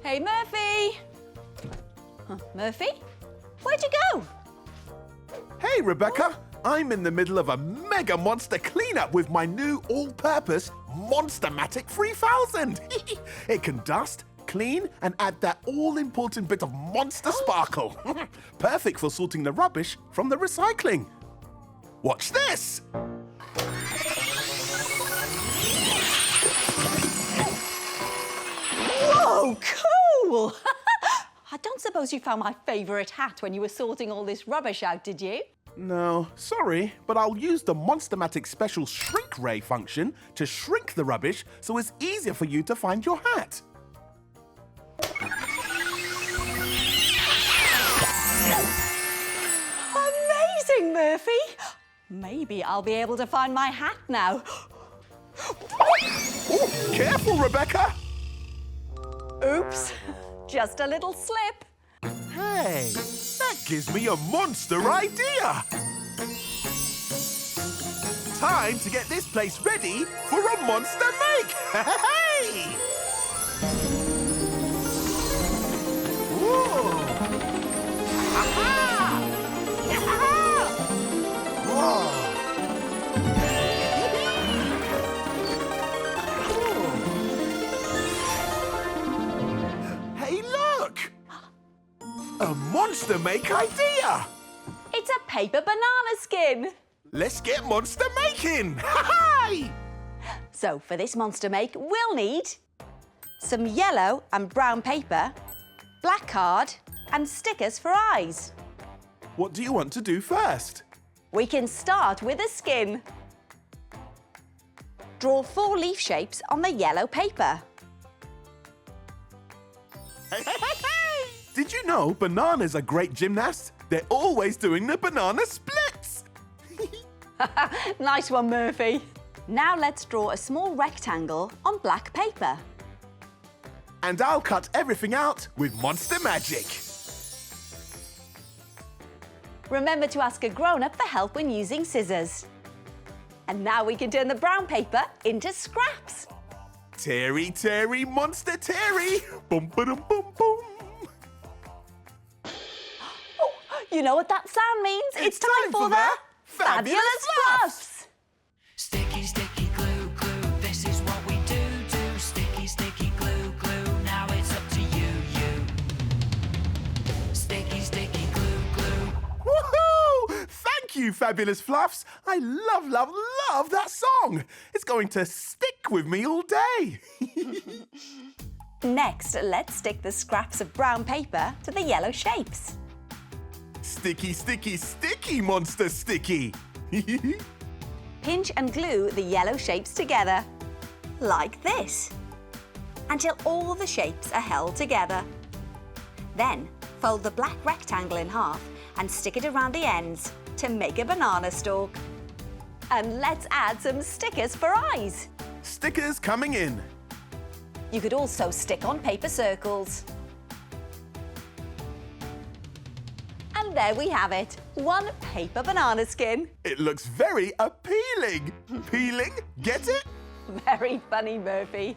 Hey, Murphy! Murphy? Where'd you go? Hey, Rebecca. I'm in the middle of a mega monster cleanup with my new all-purpose Monster-matic 3000. It can dust, clean, and add that all-important bit of monster sparkle. Perfect for sorting the rubbish from the recycling. Watch this. Whoa, cool! I don't suppose you found my favourite hat when you were sorting all this rubbish out, did you? No, sorry, but I'll use the Monster-matic special shrink ray function to shrink the rubbish so it's easier for you to find your hat. Amazing, Murphy! Maybe I'll be able to find my hat now. Ooh, careful, Rebecca! Oops, just a little slip. Hey, that gives me a monster idea! Time to get this place ready for a monster make! Hey! Whoa! Aha! Yaha! Whoa! Hey, look! A monster make idea! It's a paper banana skin. Let's get monster making! Hi! So for this monster make, we'll need some yellow and brown paper, black card, and stickers for eyes. What do you want to do first? We can start with a skin. Draw 4 leaf shapes on the yellow paper. Did you know bananas are great gymnasts? They're always doing the banana splits! Nice one, Murphy. Now let's draw a small rectangle on black paper. And I'll cut everything out with Monster Magic. Remember to ask a grown-up for help when using scissors. And now we can turn the brown paper into scraps. Terry, Terry, Monster Terry! Boom, ba-dum, boom, boom! Oh, you know what that sound means? It's time for the Fabulous Fluffs! Sticky, sticky, glue, glue, this is what we do. Sticky, sticky, glue, glue, now it's up to you. Sticky, sticky, glue, glue. Woohoo! Thank you, Fabulous Fluffs! I love, love, love that song! It's going to stick with me all day! Next, let's stick the scraps of brown paper to the yellow shapes. Sticky, sticky, sticky, Monster Sticky! Pinch and glue the yellow shapes together, like this, until all the shapes are held together. Then, fold the black rectangle in half and stick it around the ends to make a banana stalk. And let's add some stickers for eyes. Stickers coming in. You could also stick on paper circles. And there we have it, one paper banana skin. It looks very appealing. Peeling, get it? Very funny, Murphy.